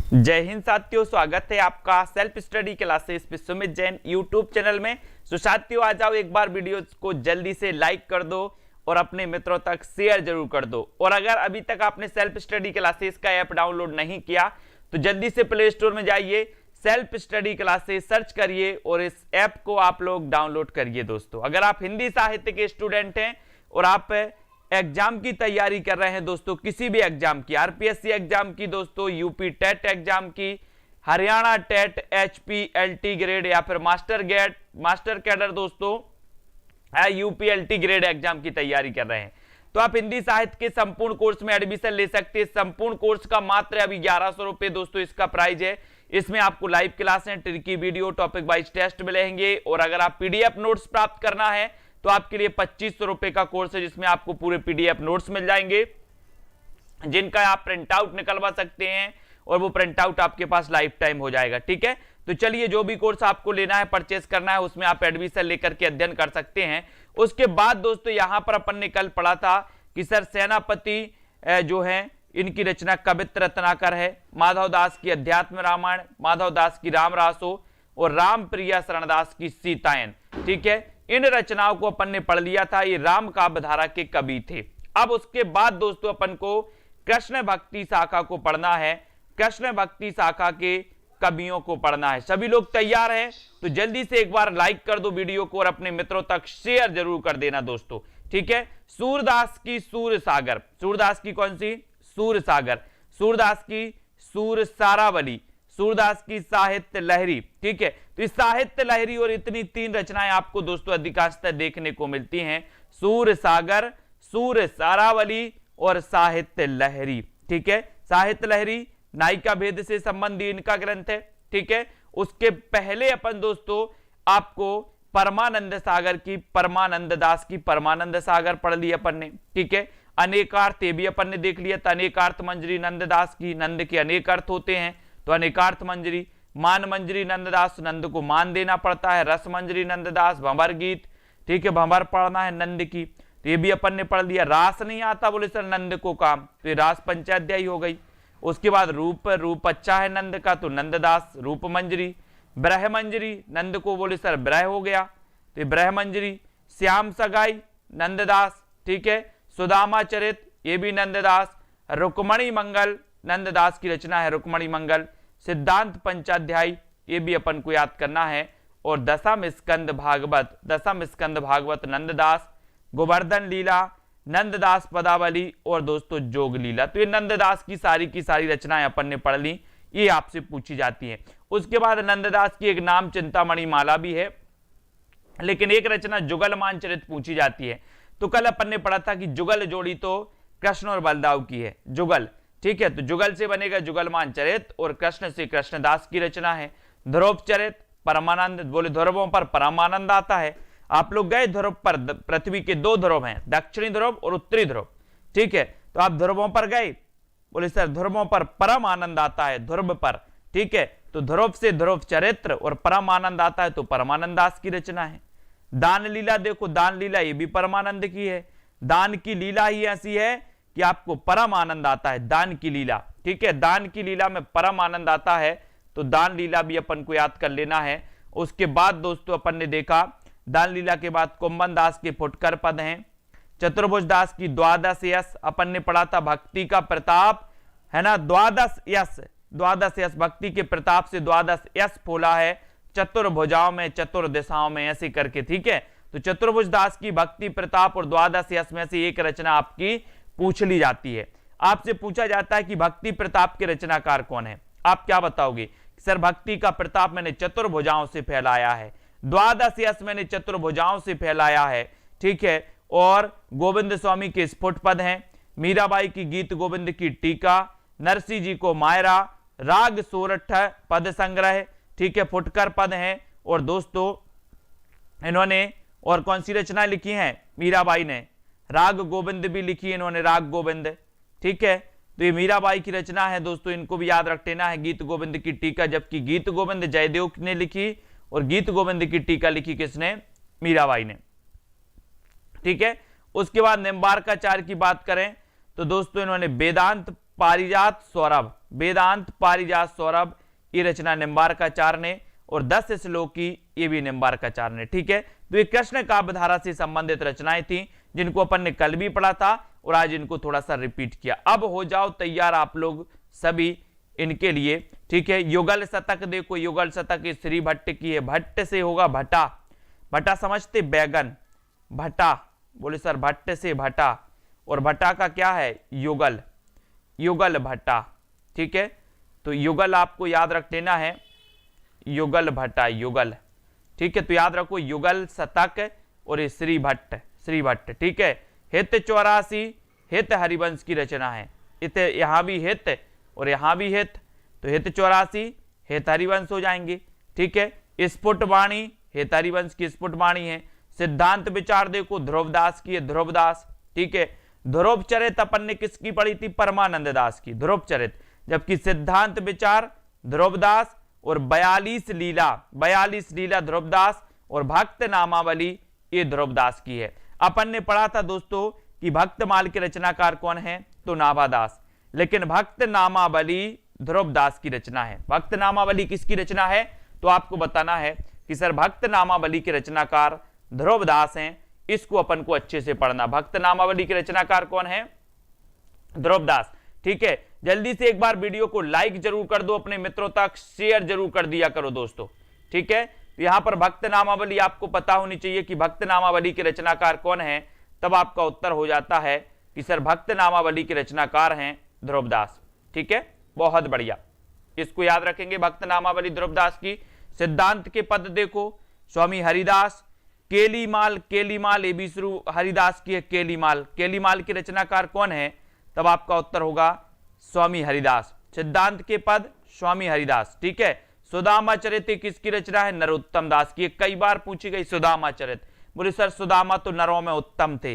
जय हिंद साथियों, स्वागत है आपका सेल्फ स्टडी क्लासेस पे सुमित जैन यूट्यूब चैनल में। तो साथियों, आ जाओ, एक बार वीडियो को जल्दी से लाइक कर दो और अपने मित्रों तक शेयर जरूर कर दो। और अगर अभी तक आपने सेल्फ स्टडी क्लासेस का ऐप डाउनलोड नहीं किया तो जल्दी से प्ले स्टोर में जाइए, सेल्फ स्टडी क्लासेस सर्च करिए और इस ऐप को आप लोग डाउनलोड करिए। दोस्तों, अगर आप हिंदी साहित्य के स्टूडेंट हैं और आप एग्जाम की तैयारी कर रहे हैं, दोस्तों किसी भी एग्जाम की, आरपीएससी एग्जाम की, दोस्तों यूपी टेट एग्जाम की, हरियाणा टेट, एचपीएलटी ग्रेड या फिर मास्टर कैडर, दोस्तों यूपीएलटी ग्रेड एग्जाम की तैयारी कर रहे हैं, तो आप हिंदी साहित्य के संपूर्ण कोर्स में एडमिशन ले सकते हैं। संपूर्ण कोर्स का मात्र अभी 1100 रुपए दोस्तों इसका प्राइस है। इसमें आपको लाइव क्लासें, tricky video, topic wise test मिलेंगे और अगर आप पीडीएफ नोट्स प्राप्त करना है तो आपके लिए 2500 रुपए का कोर्स है, जिसमें आपको पूरे पीडीएफ नोट्स मिल जाएंगे, जिनका आप प्रिंट आउट निकलवा सकते हैं और वो प्रिंट आउट आपके पास लाइफ टाइम हो जाएगा। ठीक है, तो चलिए, जो भी कोर्स आपको लेना है, परचेस करना है, उसमें आप एडमिशन लेकर के अध्ययन कर सकते हैं। उसके बाद दोस्तों यहां पर अपन ने कल पढ़ा था कि सर सेनापति जो है इनकी रचना कवित्र रत्नाकर है, माधव दास की अध्यात्म रामायण, माधव दास की राम रासो और राम प्रिया शरणदास की सीतायन। ठीक है, इन रचनाओं को अपन ने पढ़ लिया था, ये राम काव्य धारा के कवि थे। अब उसके बाद दोस्तों अपन को कृष्ण भक्ति शाखा को पढ़ना है, कृष्ण भक्ति शाखा के कवियों को पढ़ना है। सभी लोग तैयार हैं तो जल्दी से एक बार लाइक कर दो वीडियो को और अपने मित्रों तक शेयर जरूर कर देना दोस्तों। ठीक है, सूरदास की सूर सागर, सूरदास की कौन सी? सूर सागर, सूरदास की सूर सारावली, सूरदास की साहित्य लहरी। ठीक है, तो इस साहित्य लहरी और इतनी तीन रचनाएं आपको दोस्तों अधिकांशतः देखने को मिलती हैं, सूर सागर, सूर सारावली और साहित्य लहरी। ठीक है, साहित्य लहरी नायिका भेद से संबंधी इनका ग्रंथ है। ठीक है, उसके पहले अपन दोस्तों आपको परमानंद सागर की, परमानंद दास की परमानंद सागर पढ़ लिया अपन ने। ठीक है, अनेकार्थ ये भी अपन ने देख लिया था, अनेकार्थ मंजरी नंददास की, नंद के अनेक अर्थ होते हैं तो अनेकार्थ मंजरी, मान मंजरी नंददास, नंद को मान देना पड़ता है, रस मंजरी नंददास, भंवर गीत। ठीक है, भंवर पढ़ना है नंद की, तो ये भी अपन ने पढ़ लिया। रास नहीं आता बोले सर नंद को काम, तो ये रास पंचाध्यायी हो गई। उसके बाद रूप अच्छा है नंद का, तो नंददास रूप मंजरी। ब्रह मंजरी नंद को बोले सर ब्रह हो गया, तो ब्रह मंजरी। श्याम सगाई नंददास। ठीक है, सुदामा चरित ये भी नंददास। रुक्मणी मंगल नंददास की रचना है, रुक्मणी मंगल। सिद्धांत पंचाध्यायी ये भी अपन को याद करना है। और दशम स्कंद भागवत, दशम स्कंद भागवत नंददास। गोवर्धन लीला नंददास पदावली और दोस्तों जोग लीला। तो ये नंददास की सारी रचनाएं अपन ने पढ़ ली, ये आपसे पूछी जाती हैं। उसके बाद नंददास की एक नाम चिंतामणि माला भी है, लेकिन एक रचना जुगलमान चरित पूछी जाती है। तो कल अपन ने पढ़ा था कि जुगल जोड़ी तो कृष्ण और बलदाव की है, जुगल। ठीक है, तो जुगल से बनेगा जुगलमान चरित और कृष्ण से कृष्णदास की रचना है। ध्रुव चरित परमानंद, बोले ध्रुवों पर परमानंद आता है। आप लोग गए ध्रुव पर, पृथ्वी के दो ध्रुव हैं, दक्षिणी ध्रुव और उत्तरी ध्रुव। ठीक है, तो आप ध्रुवों पर गए, बोले सर ध्रुवों पर परम आनंद आता है, ध्रुव पर। ठीक है, तो ध्रुव से ध्रुव चरित्र और परम आनंद आता है, तो परमानंद दास की रचना है। दान लीला देखो, दान लीला ये भी परमानंद की है। दान की लीला ही ऐसी है कि आपको परम आनंद आता है, दान की लीला। ठीक है, दान की लीला में परम आनंद आता है, तो दान लीला भी अपन को याद कर लेना है। उसके बाद दोस्तों अपन ने देखा दान लीला के बाद कुंभन दास के फुटकर पद हैं। चतुर्भुज दास की द्वादश यश अपन ने पढ़ा था, भक्ति का प्रताप है ना, द्वादश यश, द्वादश यश, भक्ति के प्रताप से द्वादश यश फूला है, चतुर्भुजाओं में, चतुर दिशाओं में, ऐसे करके। ठीक है, तो चतुर्भुज दास की भक्ति प्रताप और द्वादश यश में से एक रचना आपकी पूछ ली जाती है। आपसे पूछा जाता है कि भक्ति प्रताप के रचनाकार कौन है, आप क्या बताओगे? सर भक्ति का प्रताप मैंने चतुर्भुजाओं से फैलाया है, द्वादश यश मैंने चतुर्भुजाओं से फैलाया है। ठीक है, और गोविंद स्वामी के स्फुट पद हैं, मीराबाई की गीत गोविंद की टीका, नरसिंह जी को मायरा, राग सोरठ पद संग्रह। ठीक है, फुटकर पद हैं। और दोस्तों इन्होंने और कौन सी रचना लिखी है? मीराबाई ने राग गोविंद भी लिखी है इन्होंने, राग गोविंद। ठीक है, तो ये मीराबाई की रचना है दोस्तों, इनको भी याद रख लेना है, गीत गोविंद की टीका। जबकि गीत गोविंद जयदेव ने लिखी और गीत गोविंद की टीका लिखी किसने? मीराबाई ने। ठीक है, उसके बाद निम्बार्काचार्य की बात करें तो दोस्तों इन्होंने वेदांत पारिजात सौरभ, वेदांत पारिजात सौरभ ये रचना निम्बार्काचार्य ने, और 10 श्लोकी ये भी निम्बार्काचार्य ने। ठीक है, तो ये कृष्ण काव्य धारा से संबंधित रचनाएं थी जिनको अपन ने कल भी पढ़ा था और आज इनको थोड़ा सा रिपीट किया। अब हो जाओ तैयार आप लोग सभी इनके लिए। ठीक है, युगल शतक देखो, युगल शतक श्री भट्ट की है, भट्ट से होगा भटा, भटा समझते बैगन, भटा बोले सर भट्ट से भटा, और भटा का क्या है युगल, युगल भट्टा। ठीक है, तो युगल आपको याद रख लेना है, युगल भट्टा युगल। ठीक है, तो याद रखो युगल शतक और ये श्री भट्ट, श्री भट्ट। ठीक है, हित 84 हित हरिवंश की रचना है, इत यहां भी हित और यहां भी हित, तो हित 84 हित हरिवंश हो जाएंगे। ठीक है, स्फुटवाणी हित हरिवंश की स्फुटवाणी है। सिद्धांत विचार देखो ध्रुवदास की है, ध्रुवदास। ठीक है, ध्रुव चरित अपन ने किसकी पढ़ी थी, परमानंद दास की ध्रुव चरित, जबकि सिद्धांत विचार ध्रुवदास, और 42 लीला ध्रुवदास, और भक्त नामावली ये ध्रुवदास की है। अपन ने पढ़ा था दोस्तों कि भक्तमाल के रचनाकार कौन है, तो नाभादास, लेकिन भक्त नामावली ध्रुवदास की रचना है। भक्त नामावली किसकी रचना है, तो आपको बताना है कि सर भक्त नामावली के रचनाकार ध्रुवदास हैं, इसको अपन को अच्छे से पढ़ना। भक्त नामावली के रचनाकार कौन है, ध्रुवदास। ठीक है, जल्दी से एक बार वीडियो को लाइक जरूर कर दो, अपने मित्रों तक शेयर जरूर कर दिया करो दोस्तों। ठीक है, तो यहां पर भक्त नामावली आपको पता होनी चाहिए कि भक्त नामावली के रचनाकार कौन है, तब आपका उत्तर हो जाता है कि सर भक्त नामावली के रचनाकार हैं ध्रुवदास। ठीक है, बहुत बढ़िया, इसको याद रखेंगे भक्त नामावली ध्रुवदास की। सिद्धांत के पद देखो स्वामी हरिदास, केलीमाल, केलीमाल ये भी शुरू हरिदास की है, केलीमाल, केलीमाल के रचनाकार कौन है, तब आपका उत्तर होगा स्वामी हरिदास। सिद्धांत के पद स्वामी हरिदास। ठीक है, सुदामा चरित किसकी रचना है, नरोत्तम दास की। कई बार पूछी गई सुदामा चरित, बोले सर सुदामा तो नरों में उत्तम थे,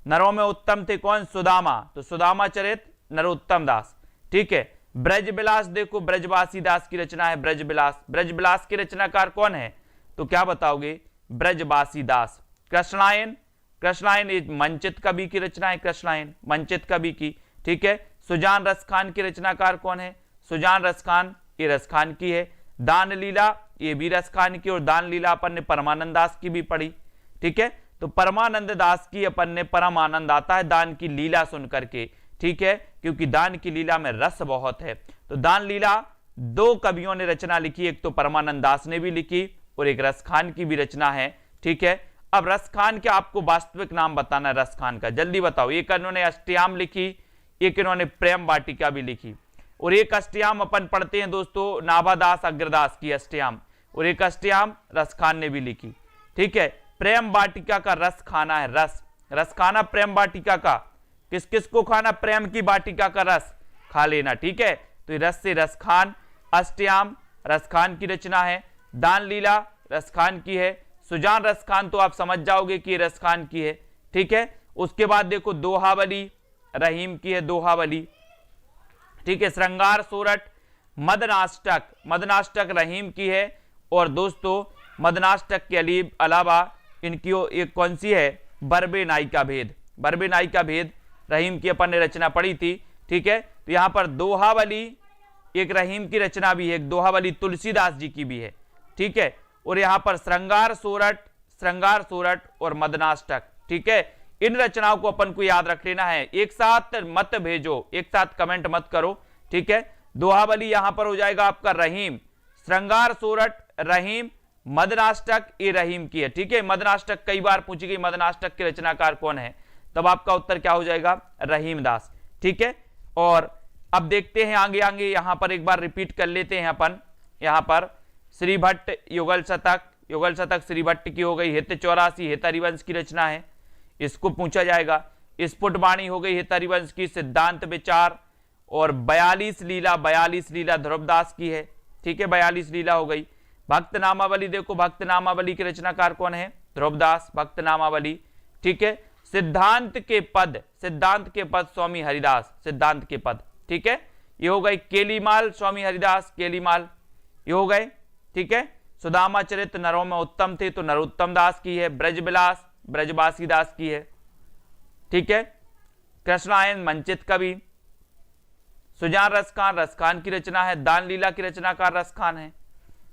नरों में उत्तम थे कौन, सुदामा, तो सुदामा चरित नरोत्तम दास। ठीक है, ब्रजविलास देखो ब्रजवासी दास की रचना है, ब्रजविलास, ब्रजविलास के रचनाकार कौन है, तो क्या बताओगे, ब्रजवासी दास। कृष्णायन, कृष्णायन ये मंचित कवि की रचना है, कृष्णायन मंचित कवि की। ठीक है, सुजान रसखान के रचनाकार कौन है, सुजान रसखान ये रसखान की है। दान लीला ये भी रसखान की, और दान लीला अपन ने परमानंद दास की भी पढ़ी। ठीक है, तो परमानंद दास की अपन ने परम आनंद आता है दान की लीला सुन करके। ठीक है, क्योंकि दान की लीला में रस बहुत है। तो दान लीला 2 कवियों ने रचना लिखी, एक तो परमानंद दास ने भी लिखी और एक रसखान की भी रचना है। ठीक है, अब रसखान के आपको वास्तविक नाम बताना है रसखान का, जल्दी बताओ। एक इन्होंने अष्टयाम लिखी, एक इन्होंने प्रेम वाटिका भी लिखी, और एक अष्टयाम अपन पढ़ते हैं दोस्तों नाभादास अग्रदास की अष्टयाम, और एक अष्टयाम रसखान ने भी लिखी। ठीक है, प्रेम वाटिका का रस खाना है, रस, रस खाना प्रेम वाटिका का, किस किस को खाना, प्रेम की वाटिका का रस खा लेना। ठीक है, तो रस से रसखान, अष्टयाम रसखान की रचना है, दान लीला रसखान की है, सुजान रसखान तो आप समझ जाओगे कि रसखान की है। ठीक है, उसके बाद देखो दोहावली रहीम की है, दोहावली। ठीक है, श्रृंगार सोरठ मदनाष्टक, मदनाष्टक रहीम की है, और दोस्तों मदनाष्टक के अलावा इनकी एक कौन सी है, बरबे नाई का भेद, बरबे नाई का भेद रहीम की अपन ने रचना पढ़ी थी। ठीक है, तो यहां पर दोहावली एक रहीम की रचना भी है, एक दोहावली तुलसीदास जी की भी है। ठीक है, और यहां पर श्रृंगार सोरठ और मदनाष्टक। ठीक है, इन रचनाओं को अपन को याद रख लेना है, एक साथ मत भेजो, एक साथ कमेंट मत करो। ठीक है, दोहावली यहां पर हो जाएगा आपका रहीम, श्रृंगार सोरठ रहीम, मदनाष्टक ये रहीम की है। ठीक है, मदनाष्टक कई बार पूछी गई, मदनाष्टक के रचनाकार कौन है, तब आपका उत्तर क्या हो जाएगा, रहीम दास। ठीक है, और अब देखते हैं आगे आगे, यहां पर एक बार रिपीट कर लेते हैं अपन। यहां पर श्री भट्ट युगल शतक श्री भट्ट की हो गई, हित 84 हित हरिवंश की रचना है, इसको पूछा जाएगा। स्फुटवाणी हो गई हित हरिवंश की, सिद्धांत विचार, और 42 लीला ध्रुवदास की है। ठीक है, 42 लीला हो गई। भक्त नामावली देखो, भक्त नामावली के रचनाकार कौन है, ध्रुवदास, भक्त नामावली। ठीक है, सिद्धांत के पद स्वामी हरिदास, सिद्धांत के पद। ठीक है, ये हो गई केलीमाल, स्वामी हरिदास केलीमाल, ये हो गए। ठीक है, सुदामा चरित नरों में उत्तम थे, तो नरोत्तम दास की है। ब्रजविलास ब्रजवासी दास की है। ठीक है, कृष्णायन मंचित कवि, सुजान रसखान की रचना है, दान लीला की रचनाकार रसखान है।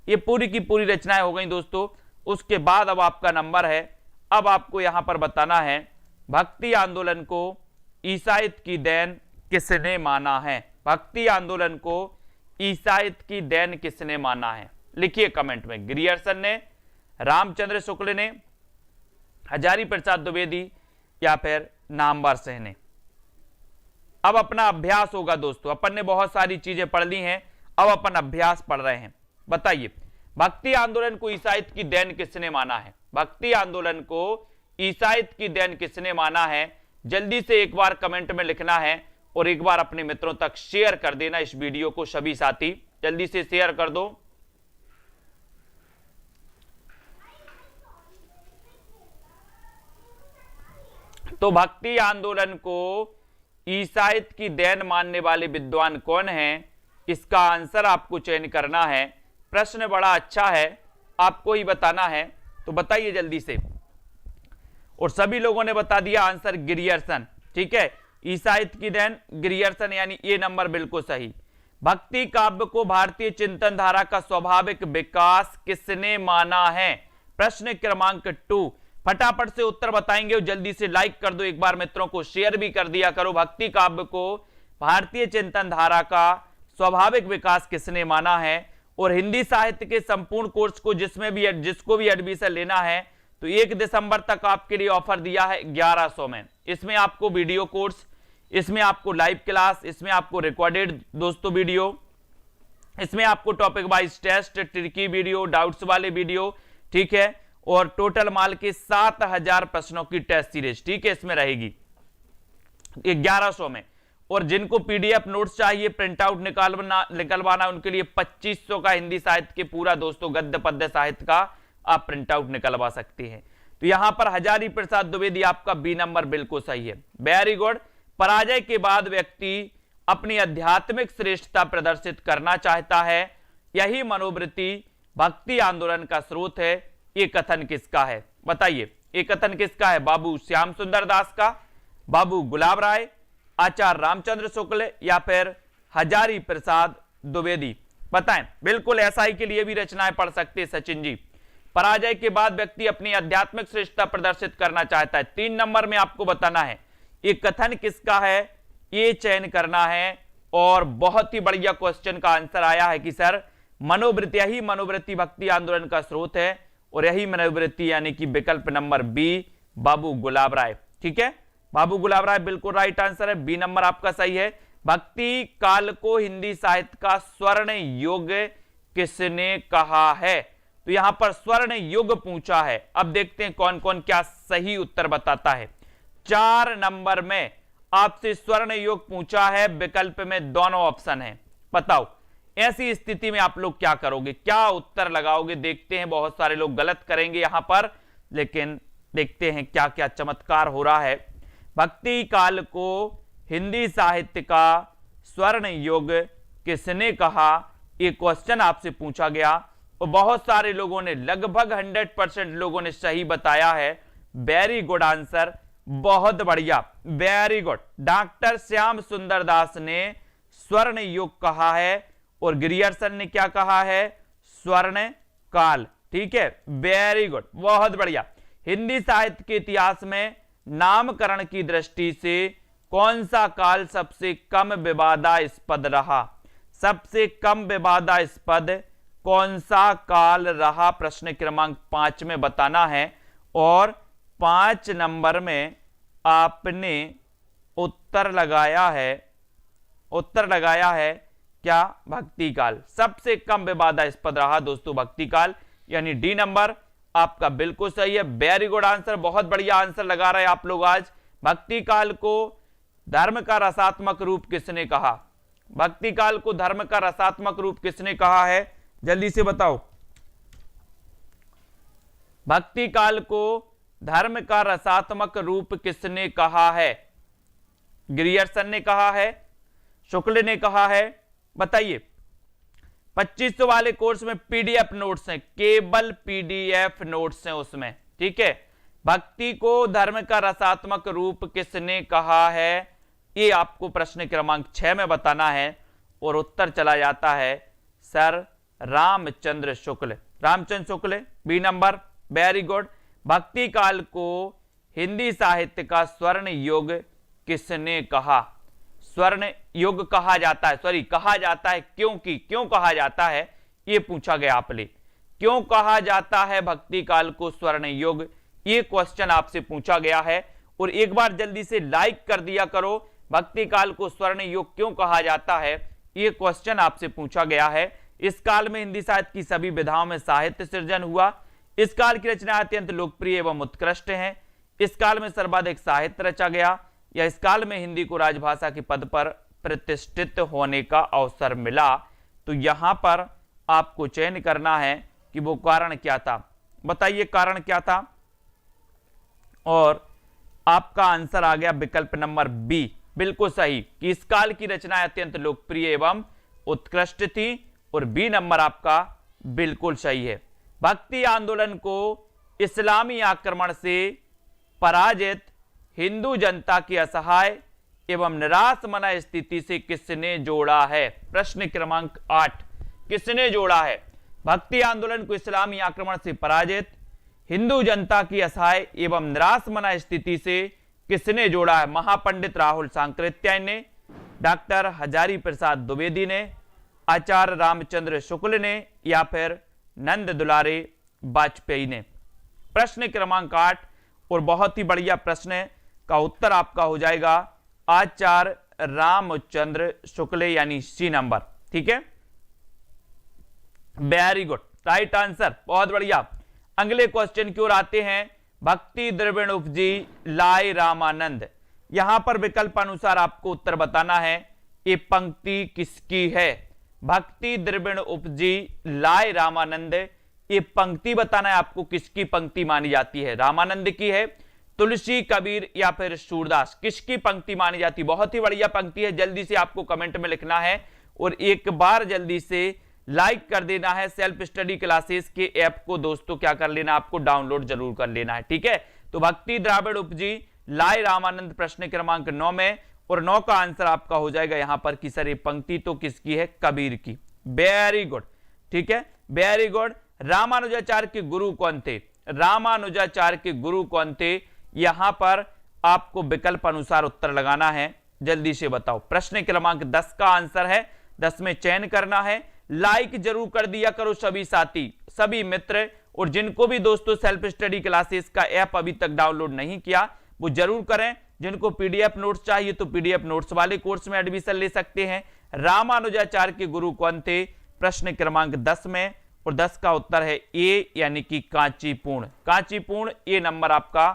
ये पूरी की पूरी रचनाएं हो गई दोस्तों। उसके बाद अब आपका नंबर है, अब आपको यहां पर बताना है भक्ति आंदोलन को ईसाइत की देन किसने माना है। भक्ति आंदोलन को ईसाइत की देन किसने माना है, लिखिए कमेंट में। ग्रियर्सन ने, रामचंद्र शुक्ल ने, हजारी प्रसाद द्विवेदी या फिर नामवर सिंह ने। अब अपना अभ्यास होगा दोस्तों, अपन ने बहुत सारी चीजें पढ़ ली हैं, अब अपन अभ्यास पढ़ रहे हैं। बताइए भक्ति आंदोलन को ईसाइत की देन किसने माना है। भक्ति आंदोलन को ईसाइत की देन किसने माना है, जल्दी से एक बार कमेंट में लिखना है और एक बार अपने मित्रों तक शेयर कर देना इस वीडियो को। सभी साथी जल्दी से शेयर कर दो। तो भक्ति आंदोलन को ईसाइत की देन मानने वाले विद्वान कौन हैं, इसका आंसर आपको चयन करना है। प्रश्न बड़ा अच्छा है, आपको ही बताना है, तो बताइए जल्दी से। और सभी लोगों ने बता दिया आंसर ग्रियर्सन, ठीक है। ईसाइत की देन ग्रियर्सन, यानी ये नंबर बिल्कुल सही। भक्ति काव्य को भारतीय चिंतन धारा का स्वाभाविक विकास किसने माना है, प्रश्न क्रमांक 2। फटाफट से उत्तर बताएंगे और जल्दी से लाइक कर दो, एक बार मित्रों को शेयर भी कर दिया करो। भक्ति काव्य को भारतीय चिंतन धारा का स्वाभाविक विकास किसने माना है। और हिंदी साहित्य के संपूर्ण कोर्स को जिसको भी एडमिशन लेना है तो 1 दिसंबर तक आपके लिए ऑफर दिया है 1100 में। इसमें आपको वीडियो कोर्स, इसमें आपको लाइव क्लास, इसमें आपको रिकॉर्डेड दोस्तों वीडियो, इसमें आपको topic wise test, tricky video, doubts वाले वीडियो, ठीक है। और टोटल माल के 7000 प्रश्नों की टेस्ट सीरीज, ठीक है, इसमें रहेगी 1100 में। और जिनको पीडीएफ नोट्स चाहिए, प्रिंट आउट निकलवाना, उनके लिए 2500 का हिंदी साहित्य के पूरा दोस्तों गद्य पद्य साहित्य का आप प्रिंट आउट निकलवा सकते हैं। तो यहां पर हजारी प्रसाद द्विवेदी आपका बी नंबर बिल्कुल सही है, वेरी गुड। पराजय के बाद व्यक्ति अपनी आध्यात्मिक श्रेष्ठता प्रदर्शित करना चाहता है, यही मनोवृत्ति भक्ति आंदोलन का स्रोत है। ये कथन किसका है, बताइए। ये कथन किसका है, बाबू श्याम सुंदर दास का, बाबू गुलाब राय, आचार्य रामचंद्र शुक्ल या फिर हजारी प्रसाद द्विवेदी, बताएं। बिल्कुल एसआई के लिए भी रचनाएं पढ़ सकते हैं सचिन जी। पराजय के बाद व्यक्ति अपनी आध्यात्मिक श्रेष्ठता प्रदर्शित करना चाहता है, 3 नंबर में आपको बताना है ये कथन किसका है, ये चयन करना है। और बहुत ही बढ़िया क्वेश्चन का आंसर आया है कि सर मनोवृत्ति, यही मनोवृत्ति भक्ति आंदोलन का स्रोत है और यही मनोवृत्ति यानी कि विकल्प नंबर बी बाबू गुलाब राय, ठीक है। बाबू गुलाब राय बिल्कुल राइट आंसर है, बी नंबर आपका सही है। भक्ति काल को हिंदी साहित्य का स्वर्ण युग किसने कहा है, तो यहां पर स्वर्ण युग पूछा है। अब देखते हैं कौन कौन क्या सही उत्तर बताता है। 4 नंबर में आपसे स्वर्ण युग पूछा है, विकल्प में दोनों ऑप्शन है, बताओ ऐसी स्थिति में आप लोग क्या करोगे, क्या उत्तर लगाओगे। देखते हैं, बहुत सारे लोग गलत करेंगे यहां पर, लेकिन देखते हैं क्या क्या चमत्कार हो रहा है। भक्ति काल को हिंदी साहित्य का स्वर्ण युग किसने कहा, ये क्वेश्चन आपसे पूछा गया और बहुत सारे लोगों ने, लगभग 100% लोगों ने सही बताया है। वेरी गुड आंसर, बहुत बढ़िया, वेरी गुड। डॉक्टर श्याम सुंदर दास ने स्वर्ण युग कहा है और ग्रियर्सन ने क्या कहा है, स्वर्ण काल, ठीक है, वेरी गुड, बहुत बढ़िया। हिंदी साहित्य के इतिहास में नामकरण की दृष्टि से कौन सा काल सबसे कम विवादास्पद रहा, सबसे कम विवादास्पद कौन सा काल रहा, प्रश्न क्रमांक 5 में बताना है। और 5 नंबर में आपने उत्तर लगाया है क्या, भक्ति काल सबसे कम विवादास्पद रहा दोस्तों, भक्ति काल, यानी डी नंबर आपका बिल्कुल सही है, वेरी गुड आंसर, बहुत बढ़िया आंसर लगा रहे हैं आप लोग आज। भक्ति काल को धर्म का रसात्मक रूप किसने कहा, भक्ति काल को धर्म का रसात्मक रूप किसने कहा है, जल्दी से बताओ। भक्ति काल को धर्म का रसात्मक रूप किसने कहा है, ग्रियर्सन ने कहा है, शुक्ल ने कहा है, बताइए। 2500 वाले कोर्स में पीडीएफ नोट्स हैं, केवल पीडीएफ नोट्स हैं उसमें, ठीक है। भक्ति को धर्म का रसात्मक रूप किसने कहा है, ये आपको प्रश्न क्रमांक 6 में बताना है और उत्तर चला जाता है sir Ramchandra Shukla. Ramchandra Shukla B number, very good. भक्ति काल को हिंदी साहित्य का स्वर्ण युग किसने कहा? स्वर्ण युग कहा जाता है, सॉरी कहा जाता है क्योंकि, क्यों कहा जाता है ये पूछा गया आपने। क्यों कहा जाता है भक्ति काल को स्वर्ण युग, ये क्वेश्चन आपसे पूछा गया है। और एक बार जल्दी से लाइक कर दिया करो, भक्ति काल को स्वर्ण युग क्यों कहा जाता है, ये क्वेश्चन आपसे पूछा गया है। इस काल में हिंदी साहित्य की सभी विधाओं में साहित्य सृजन हुआ। इस काल की रचना अत्यंत लोकप्रिय एवं उत्कृष्ट हैं। इस काल में सर्वाधिक साहित्य रचा गया, या इस काल में हिंदी को राजभाषा के पद पर प्रतिष्ठित होने का अवसर मिला। तो यहां पर आपको चयन करना है कि वो कारण क्या था, बताइए कारण क्या था। और आपका आंसर आ गया विकल्प नंबर बी, बिल्कुल सही, कि इस काल की रचना अत्यंत लोकप्रिय एवं उत्कृष्ट थी। और बी नंबर आपका बिल्कुल सही है। भक्ति आंदोलन को इस्लामी आक्रमण से पराजित हिंदू जनता की असहाय एवं निराश मना स्थिति से किसने जोड़ा है? प्रश्न क्रमांक 8, किसने जोड़ा है? भक्ति आंदोलन को इस्लामी आक्रमण से पराजित हिंदू जनता की असहाय एवं निराश मना स्थिति से किसने जोड़ा है? महापंडित राहुल सांकृत्यायन ने, डॉक्टर हजारी प्रसाद द्विवेदी ने, आचार्य रामचंद्र शुक्ल ने, या फिर नंद दुलारे वाजपेयी ने। प्रश्न क्रमांक 8 और बहुत ही बढ़िया प्रश्न है, का उत्तर आपका हो जाएगा आचार्य रामचंद्र शुक्ल, यानी सी नंबर। ठीक है, वेरी गुड, राइट आंसर, बहुत बढ़िया। अगले क्वेश्चन की ओर आते हैं। भक्ति द्रविण उपजी लाए रामानंद, यहां पर विकल्प अनुसार आपको उत्तर बताना है ये पंक्ति किसकी है। भक्ति द्रविण उपजी लाए रामानंद, ये पंक्ति बताना है आपको किसकी पंक्ति मानी जाती है। रामानंद की है, तुलसी, कबीर या फिर सूरदास, किसकी पंक्ति मानी जाती है? बहुत ही बढ़िया पंक्ति है, जल्दी से आपको कमेंट में लिखना है और एक बार जल्दी से लाइक कर देना है। सेल्फ स्टडी क्लासेस के ऐप को दोस्तों क्या कर लेना, आपको डाउनलोड जरूर कर लेना है। ठीक है, तो भक्ति द्रविड़ उपजी लाए रामानंद प्रश्न क्रमांक 9 में, और 9 का आंसर आपका हो जाएगा यहां पर कि सर ये पंक्ति तो किसकी है? कबीर की। वेरी गुड, ठीक है, वेरी गुड। रामानुजाचार्य के गुरु कौन थे? रामानुजाचार्य के गुरु कौन थे? यहां पर आपको विकल्प अनुसार उत्तर लगाना है, जल्दी से बताओ। प्रश्न क्रमांक 10 का आंसर है, 10 में चयन करना है। लाइक जरूर कर दिया करो सभी साथी, सभी मित्र, और जिनको भी दोस्तों सेल्फ स्टडी क्लासेस का ऐप अभी तक डाउनलोड नहीं किया वो जरूर करें। जिनको पीडीएफ नोट्स चाहिए तो पीडीएफ नोट्स वाले कोर्स में एडमिशन ले सकते हैं। रामानुजाचार्य के गुरु कौन थे? प्रश्न क्रमांक 10 में, और 10 का उत्तर है ए, यानी कि कांचीपूर्ण। कांचीपूर्ण ए नंबर आपका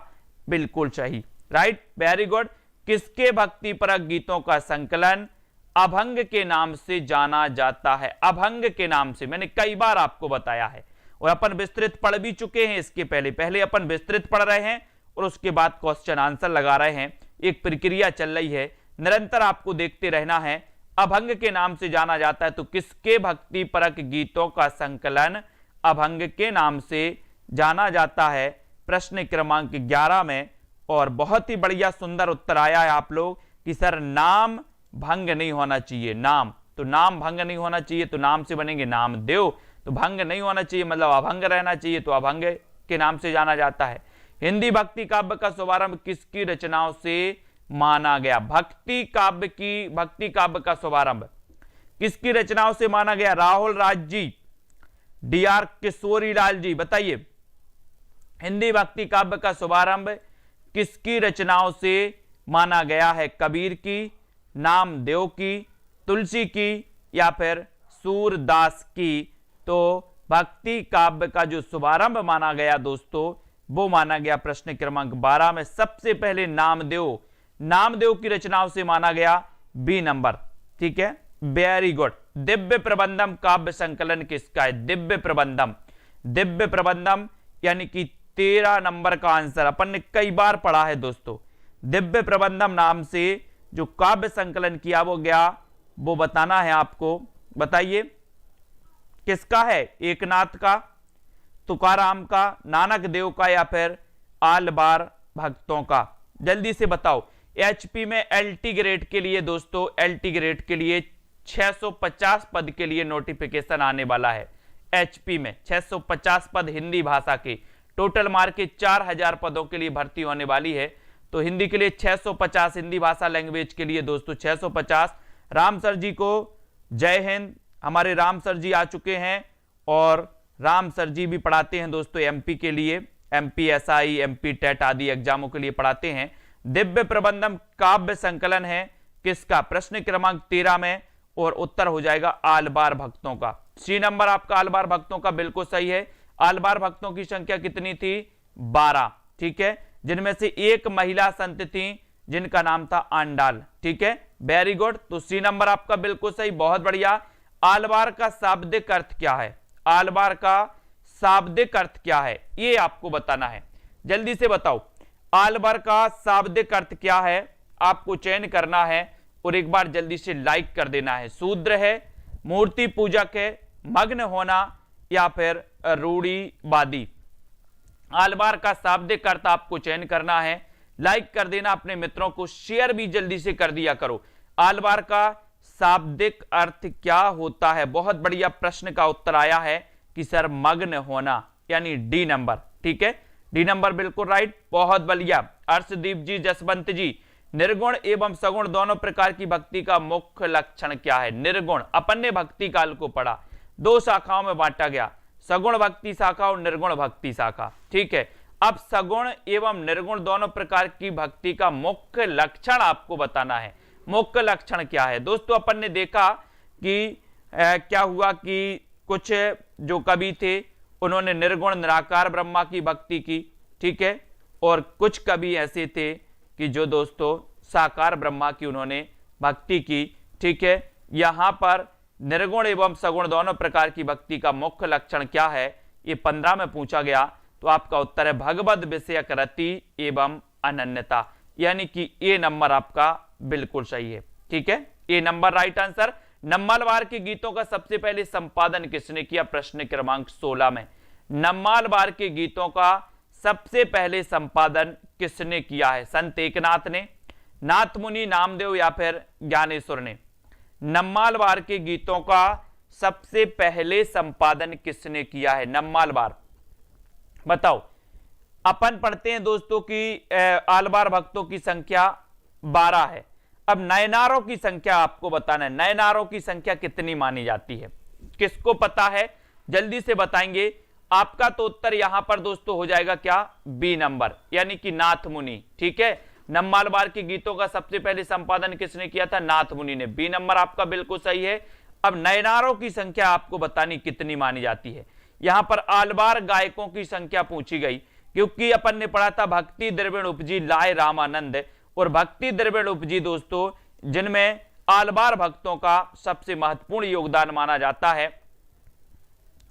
बिल्कुल सही, राइट, वेरी गुड। किसके भक्ति परक गीतों का संकलन अभंग के नाम से जाना जाता है? अभंग के नाम से मैंने कई बार आपको बताया है, और अपन विस्तृत पढ़ भी चुके हैं इसके पहले अपन विस्तृत पढ़ रहे हैं और उसके बाद क्वेश्चन आंसर लगा रहे हैं। एक प्रक्रिया चल रही है, निरंतर आपको देखते रहना है। अभंग के नाम से जाना जाता है, तो किसके भक्ति परक गीतों का संकलन अभंग के नाम से जाना जाता है? प्रश्न क्रमांक 11 में, और बहुत ही बढ़िया सुंदर उत्तर आया है आप लोग कि सर नाम भंग नहीं होना चाहिए। नाम, तो नाम भंग नहीं होना चाहिए, तो नाम से बनेंगे नामदेव, तो भंग नहीं होना चाहिए मतलब अभंग रहना चाहिए, तो अभंग के नाम से जाना जाता है। हिंदी भक्ति काव्य का शुभारंभ किसकी रचनाओं से माना गया? भक्ति काव्य का शुभारंभ किसकी रचनाओं से माना गया? राहुल राज जी, डीआर किशोरी लाल जी, बताइए। हिंदी भक्ति काव्य का शुभारंभ किसकी रचनाओं से माना गया है? कबीर की, नामदेव की, तुलसी की, या फिर सूरदास की? तो भक्ति काव्य का जो शुभारंभ माना गया दोस्तों, वो माना गया प्रश्न क्रमांक 12 में सबसे पहले नामदेव की रचनाओं से माना गया, बी नंबर। ठीक है, वेरी गुड। दिव्य प्रबंधम काव्य संकलन किसका है? दिव्य प्रबंधम यानी कि 13 नंबर का आंसर अपन ने कई बार पढ़ा है दोस्तों। दिव्य प्रबंधम नाम से जो काव्य संकलन किया वो गया, वो बताना है आपको। बताइए किसका है? एकनाथ का, तुकाराम का, नानक देव का, या फिर आलबार भक्तों का? जल्दी से बताओ। एचपी में एलटी ग्रेड के लिए दोस्तों, एलटी ग्रेड के लिए 650 पद के लिए नोटिफिकेशन आने वाला है। एचपी में 650 पद हिंदी भाषा के, टोटल मार के 4000 पदों के लिए भर्ती होने वाली है। तो हिंदी के लिए 650, हिंदी भाषा लैंग्वेज के लिए दोस्तों 650। राम सर जी को जय हिंद। हमारे राम सर जी आ चुके हैं और राम सर जी भी पढ़ाते हैं दोस्तों एमपी के लिए, एमपी एसआई, एमपी टेट आदि एग्जामों के लिए पढ़ाते हैं। दिव्य प्रबंधम काव्य संकलन है किसका? प्रश्न क्रमांक 13 में, और उत्तर हो जाएगा आलबार भक्तों का। सी नंबर आपका आलबार भक्तों का बिल्कुल सही है। आलबार भक्तों की संख्या कितनी थी? 12, ठीक है, जिनमें से एक महिला संत थी जिनका नाम था आंडाल, ठीक है, वेरी गुड। तो सी नंबर आपका बिल्कुल सही, बहुत बढ़िया। आलबार का शाब्दिक अर्थ क्या है? आलबार का शाब्दिक अर्थ क्या है ये आपको बताना है, जल्दी से बताओ। आलबार का शाब्दिक अर्थ क्या है आपको चयन करना है और एक बार जल्दी से लाइक कर देना है। शूद्र है, मूर्ति पूजक है, मग्न होना या फिर रूढ़िवादी। आलबार का शाब्दिक अर्थ आपको चयन करना है, लाइक कर देना, अपने मित्रों को शेयर भी जल्दी से कर दिया करो। आलबार का शाब्दिक अर्थ क्या होता है? बहुत बढ़िया प्रश्न का उत्तर आया है कि सर मग्न होना, यानी डी नंबर, ठीक है, डी नंबर बिल्कुल राइट, बहुत बढ़िया। अर्शदीप जी, जसवंत जी, निर्गुण एवं सगुण दोनों प्रकार की भक्ति का मुख्य लक्षण क्या है? निर्गुण, अपन ने भक्ति काल को पढ़ा, 2 शाखाओं में बांटा गया, सगुण भक्ति शाखा और निर्गुण भक्ति शाखा, ठीक है। अब सगुण एवं निर्गुण दोनों प्रकार की भक्ति का मुख्य लक्षण आपको बताना है। मुख्य लक्षण क्या है दोस्तों? अपन ने देखा कि क्या हुआ कि कुछ जो कवि थे उन्होंने निर्गुण निराकार ब्रह्मा की भक्ति की, ठीक है, और कुछ कवि ऐसे थे कि जो दोस्तों साकार ब्रह्मा की उन्होंने भक्ति की, ठीक है। यहां पर निर्गुण एवं सगुण दोनों प्रकार की भक्ति का मुख्य लक्षण क्या है ये 15 में पूछा गया, तो आपका उत्तर है भगवद विषयक रति एवं अनन्यता, यानी कि ए नंबर आपका बिल्कुल सही है, ठीक है, ए नंबर राइट आंसर। नम्मालवार के गीतों का सबसे पहले संपादन किसने किया? प्रश्न क्रमांक 16 में। नम्मालवार के गीतों का सबसे पहले संपादन किसने किया है? संत एकनाथ ने, नाथ मुनि, नामदेव या फिर ज्ञानेश्वर ने? नम्मालवार के गीतों का सबसे पहले संपादन किसने किया है? नम्मालवार, बताओ। अपन पढ़ते हैं दोस्तों की आलबार भक्तों की संख्या 12 है। अब नयनारों की संख्या आपको बताना है, नयनारों की संख्या कितनी मानी जाती है? किसको पता है? जल्दी से बताएंगे। आपका तो उत्तर यहां पर दोस्तों हो जाएगा क्या? बी नंबर, यानी कि नाथ मुनि, ठीक है। नम्मालवार के गीतों का सबसे पहले संपादन किसने किया था? नाथ मुनि ने, बी नंबर आपका बिल्कुल सही है। अब नयनारों की संख्या आपको बतानी कितनी मानी जाती है। यहां पर आलबार गायकों की संख्या पूछी गई, क्योंकि अपन ने पढ़ा था भक्ति द्रविण उपजी लाए रामानंद, और भक्ति द्रविण उपजी दोस्तों जिनमें आलबार भक्तों का सबसे महत्वपूर्ण योगदान माना जाता है।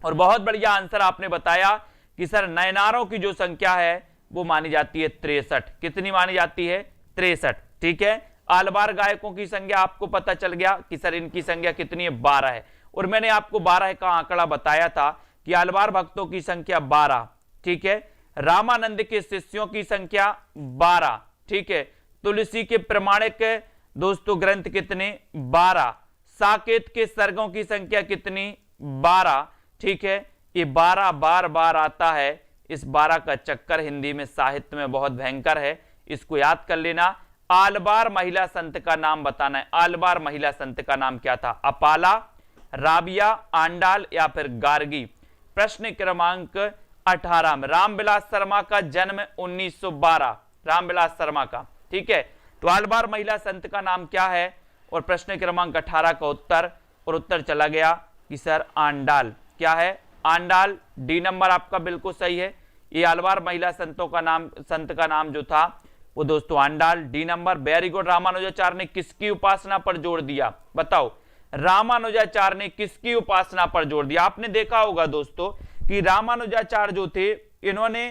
और बहुत बढ़िया आंसर आपने बताया कि सर नयनारों की जो संख्या है वो मानी जाती है 63। कितनी मानी जाती है? 63, ठीक है। आलबार गायकों की संख्या आपको पता चल गया कि सर इनकी संख्या कितनी है? 12 है, और मैंने आपको 12 का आंकड़ा बताया था कि आलबार भक्तों की संख्या 12, ठीक है। रामानंद के शिष्यों की संख्या 12, ठीक है। तुलसी के प्रमाणिक दोस्तों ग्रंथ कितने? 12। साकेत के सर्गों की संख्या कितनी? 12, ठीक है। ये 12 बार बार आता है, इस 12 का चक्कर हिंदी में साहित्य में बहुत भयंकर है, इसको याद कर लेना। आलबार महिला संत का नाम बताना है। आलबार महिला संत का नाम क्या था? अपाला, राबिया, आंडाल या फिर गार्गी? प्रश्न क्रमांक 18 में। रामविलास शर्मा का जन्म 1912, रामविलास शर्मा का, ठीक है। तो आलबार महिला संत का नाम क्या है? और प्रश्न क्रमांक 18 का उत्तर, और उत्तर चला गया कि सर आंडाल। क्या है? आंडाल, डी नंबर आपका बिल्कुल सही है। ये आलबार महिला संतों का नाम, संत का नाम जो था वो दोस्तों Andal, D number, very good. Ramanujacharya ने किसकी उपासना पर जोर दिया? बताओ, रामानुजाचार्य ने किसकी उपासना पर जोर दिया? आपने देखा होगा दोस्तों कि रामानुजाचार्य जो थे इन्होंने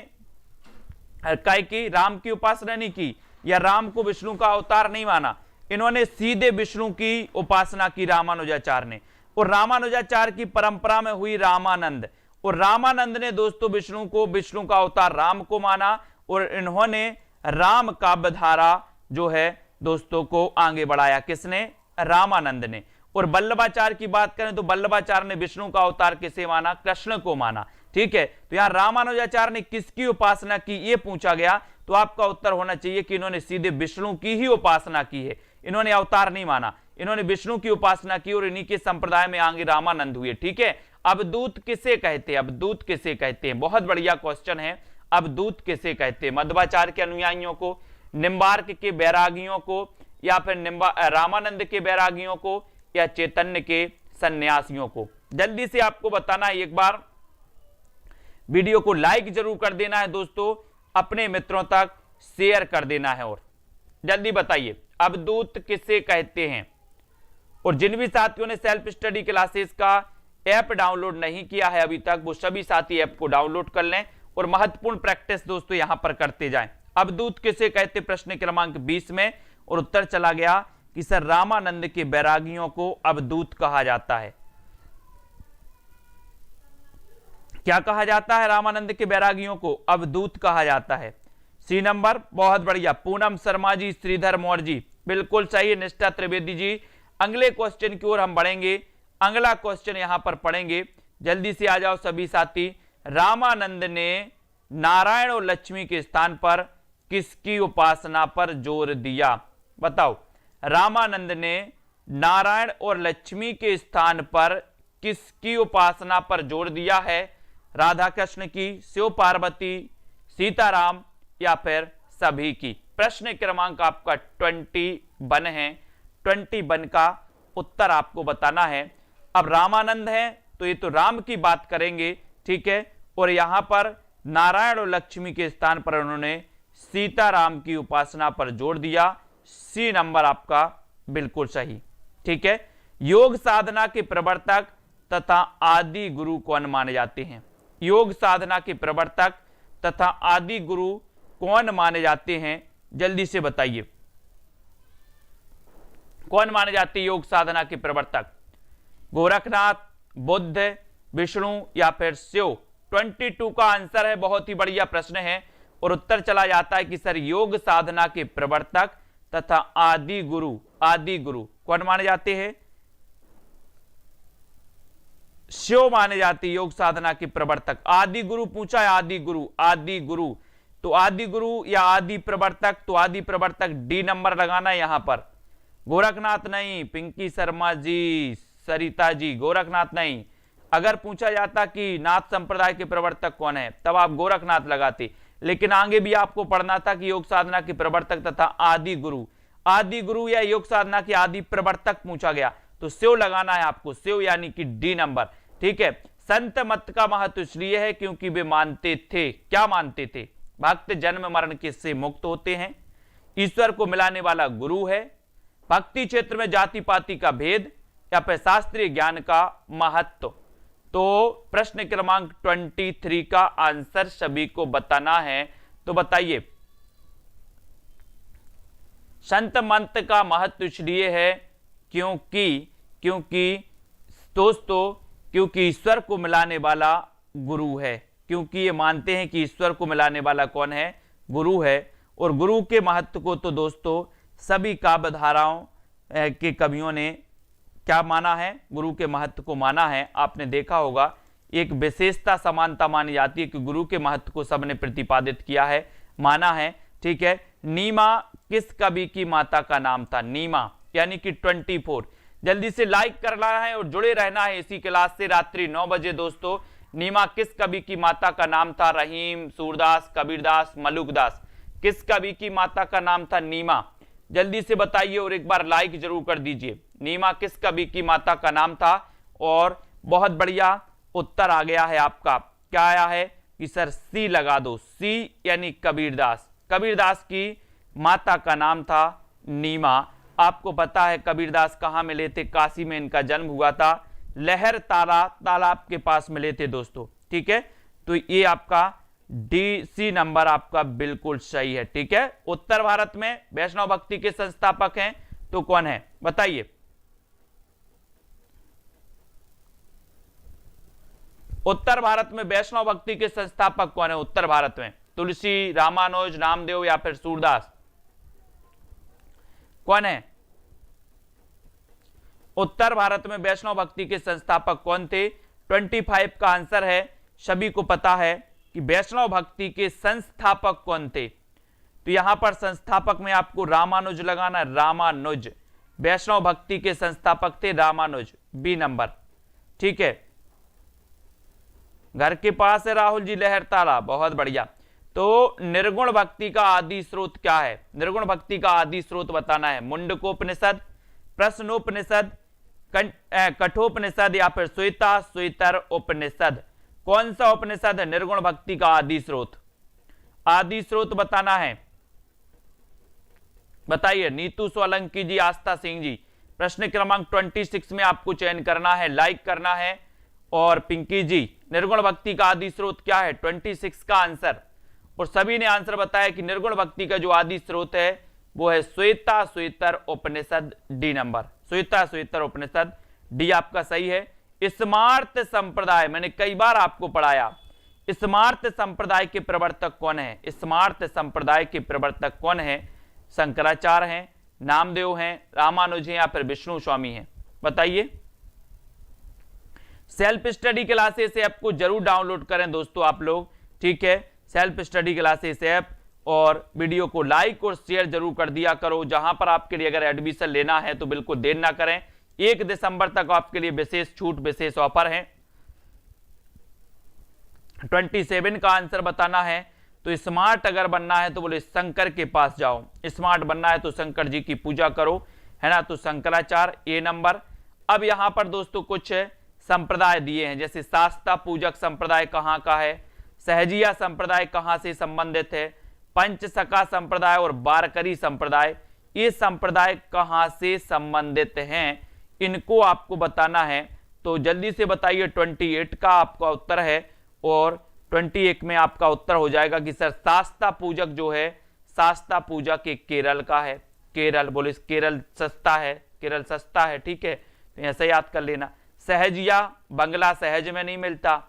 काय की राम की उपासना नहीं की, या राम को विष्णु का अवतार नहीं माना, इन्होंने सीधे विष्णु की उपासना की रामानुजाचार्य ने। और रामानुजाचार्य की परंपरा में हुई रामानंद, और रामानंद ने दोस्तों विष्णु को, विष्णु का अवतार राम को माना, और इन्होंने राम काव्य धारा जो है दोस्तों को आगे बढ़ाया, किसने? रामानंद ने। और वल्लभाचार्य की बात करें तो वल्लभाचार्य ने विष्णु का अवतार किसे माना? कृष्ण को माना। ठीक है, तो यहां रामानुजाचार्य ने किसकी उपासना की, यह पूछा गया, तो आपका उत्तर होना चाहिए कि इन्होंने सीधे विष्णु की ही उपासना की है, इन्होंने अवतार नहीं माना, इन्होंने विष्णु की उपासना की और इन्हीं के संप्रदाय में आगे रामानंद हुए। ठीक है, अवधूत किसे कहते हैं? अवधूत किसे कहते हैं? बहुत बढ़िया क्वेश्चन है। अवधूत किसे कहते हैं? मध्वाचार्य के अनुयायियों को, निम्बार्क के बैरागियों को, या फिर रामानंद के बैरागियों को, या चैतन्य के सन्यासियों को? जल्दी से आपको बताना है, एक बार वीडियो को लाइक जरूर कर देना है दोस्तों, अपने मित्रों तक शेयर कर देना है और जल्दी बताइए अवधूत किसे कहते हैं। और जिन भी साथियों ने सेल्फ स्टडी क्लासेस का ऐप डाउनलोड नहीं किया है अभी तक, वो सभी साथी ऐप को डाउनलोड कर लें और महत्वपूर्ण प्रैक्टिस दोस्तों यहां पर करते जाएं। अवधूत किसे कहते? प्रश्न क्रमांक 20 में, और उत्तर चला गया कि सर रामानंद के बैरागियों को अवधूत कहा जाता है। क्या कहा जाता है? रामानंद के बैरागियों को अवधूत कहा जाता है। सी नंबर, बहुत बढ़िया। पूनम शर्मा जी, श्रीधर मौर्य जी, बिल्कुल सही। निष्ठा त्रिवेदी जी। अगले क्वेश्चन की ओर हम बढ़ेंगे, अगला क्वेश्चन यहां पर पढ़ेंगे, जल्दी से आ जाओ सभी साथी। रामानंद ने नारायण और लक्ष्मी के स्थान पर किसकी उपासना पर जोर दिया? बताओ, रामानंद ने नारायण और लक्ष्मी के स्थान पर किसकी उपासना पर जोर दिया है? राधा कृष्ण की, शिव पार्वती, सीताराम, या फिर सभी की? प्रश्न क्रमांक आपका 21 है। 21 का उत्तर आपको बताना है। अब रामानंद है तो ये तो राम की बात करेंगे, ठीक है, और यहां पर नारायण और लक्ष्मी के स्थान पर उन्होंने सीताराम की उपासना पर जोर दिया। सी नंबर आपका बिल्कुल सही। ठीक है, योग साधना के प्रवर्तक तथा आदि गुरु कौन माने जाते हैं? योग साधना के प्रवर्तक तथा आदि गुरु कौन माने जाते हैं? जल्दी से बताइए, कौन माने जाते हैं योग साधना के प्रवर्तक? गोरखनाथ, बुद्ध, विष्णु, या फिर शिव? 22 का आंसर है। बहुत ही बढ़िया प्रश्न है और उत्तर चला जाता है कि सर योग साधना के प्रवर्तक तथा आदि गुरु कौन माने जाते हैं? शिव माने जाते योग साधना के प्रवर्तक। आदि गुरु पूछा है, आदि गुरु तो आदि गुरु या आदि प्रवर्तक, तो आदि प्रवर्तक डी नंबर लगाना है यहां पर। गोरखनाथ नहीं, पिंकी शर्मा जी, सरिता जी, गोरखनाथ नहीं। अगर पूछा जाता कि नाथ संप्रदाय के प्रवर्तक कौन है, तब आप गोरखनाथ लगाते, लेकिन आगे भी आपको पढ़ना था कि योग साधना के प्रवर्तक तथा आदि गुरु या योग साधना के आदि प्रवर्तक पूछा गया तो शिव लगाना है आपको, शिव यानी कि डी नंबर। ठीक है, संत मत का महत्व इसलिए है क्योंकि वे मानते थे, क्या मानते थे? भक्त जन्म मरण के से मुक्त होते हैं, ईश्वर को मिलाने वाला गुरु है, भक्ति क्षेत्र में जाति पाति का भेद, या फिर शास्त्रीय ज्ञान का महत्व। तो प्रश्न क्रमांक 23 का आंसर सभी को बताना है। तो बताइए, संत मंत्र का महत्व इसलिए है क्योंकि दोस्तों क्योंकि ईश्वर को मिलाने वाला गुरु है, क्योंकि ये मानते हैं कि ईश्वर को मिलाने वाला कौन है? गुरु है। और गुरु के महत्व को तो दोस्तों सभी काव्य धाराओं के कवियों ने क्या माना है? गुरु के महत्व को माना है। आपने देखा होगा एक विशेषता समानता मानी जाती है कि गुरु के महत्व को सबने प्रतिपादित किया है, माना है। ठीक है, नीमा किस कवि की माता का नाम था? नीमा यानी कि 24। जल्दी से लाइक करना है और जुड़े रहना है इसी क्लास से रात्रि 9 बजे दोस्तों। नीमा किस कवि की माता का नाम था? रहीम, सूरदास, कबीरदास, मलुकदास, किस कवि की माता का नाम था नीमा? जल्दी से बताइए और एक बार लाइक जरूर कर दीजिए। नीमा किस कवि की माता का नाम था? और बहुत बढ़िया उत्तर आ गया है आपका। क्या आया है कि सर सी लगा दो, सी यानी कबीरदास। कबीरदास की माता का नाम था नीमा। आपको पता है कबीरदास कहां मिले थे? काशी में इनका जन्म हुआ था, लहर तालाब के पास मिले थे दोस्तों। ठीक है, तो ये आपका डी सी नंबर आपका बिल्कुल सही है। ठीक है, उत्तर भारत में वैष्णव भक्ति के संस्थापक हैं तो कौन है बताइए? उत्तर भारत में वैष्णव भक्ति के संस्थापक कौन है? उत्तर भारत में तुलसी, रामानुज, नामदेव, या फिर सूरदास? कौन है? उत्तर भारत में वैष्णव भक्ति के संस्थापक कौन थे? 25 का आंसर है। सभी को पता है कि वैष्णव भक्ति के संस्थापक कौन थे, तो यहां पर संस्थापक में आपको रामानुज लगाना, रामानुज वैष्णव भक्ति के संस्थापक थे रामानुज, बी नंबर। ठीक है, घर के पास है राहुल जी लहरताला, बहुत बढ़िया। तो निर्गुण भक्ति का आदि स्रोत क्या है? निर्गुण भक्ति का आदि स्रोत बताना है। मुंडकोपनिषद, प्रश्नोपनिषद, कठोपनिषद या फिर श्वेता श्वेतर उपनिषद। कौन सा उपनिषद है निर्गुण भक्ति का आदि स्रोत? आदि स्रोत बताना है, बताइए। नीतू सोलंकी जी, आस्था सिंह जी, प्रश्न क्रमांक 26 में आपको चयन करना है, लाइक करना है। और पिंकी जी, निर्गुण भक्ति का आदि स्रोत क्या है? 26 का आंसर। और सभी ने आंसर बताया कि निर्गुण भक्ति का जो आदि स्रोत है वो है श्वेता श्वेतर उपनिषद, डी नंबर। श्वेता श्वेतर उपनिषद, डी आपका सही है। स्मार्त संप्रदाय, मैंने कई बार आपको पढ़ाया, स्मार्त संप्रदाय के प्रवर्तक कौन है? स्मार्त संप्रदाय के प्रवर्तक कौन है? शंकराचार्य हैं, नामदेव हैं, रामानुज हैं या फिर विष्णु स्वामी हैं? बताइए। सेल्फ स्टडी क्लासेस ऐप को जरूर डाउनलोड करें दोस्तों आप लोग, ठीक है। सेल्फ स्टडी क्लासेस ऐप, और वीडियो को लाइक और शेयर जरूर कर दिया करो। जहां पर आपके लिए अगर एडमिशन लेना है तो बिल्कुल देर ना करें। 1 दिसंबर तक आपके लिए विशेष छूट, विशेष ऑफर है। 27 का आंसर बताना है। तो स्मार्ट अगर बनना है तो बोले शंकर के पास जाओ, स्मार्ट बनना है तो शंकर जी की पूजा करो, है ना। तो शंकराचार्य, ए नंबर। अब यहां पर दोस्तों कुछ संप्रदाय दिए हैं, जैसे शास्ता पूजक संप्रदाय कहां का है, सहजिया संप्रदाय कहां से संबंधित है, पंचसखा संप्रदाय और बारकरी संप्रदाय, ये संप्रदाय कहां से संबंधित हैं, इनको आपको बताना है। तो जल्दी से बताइए। 28 का आपका उत्तर है और 21 में आपका उत्तर हो जाएगा कि सर शास्ता पूजक जो है, शास्ता पूजक एक केरल का है। केरल, बोले केरल सस्ता है, केरल सस्ता है, ठीक है, तो ऐसे याद कर लेना। सहजिया, बंगला सहज में नहीं मिलता,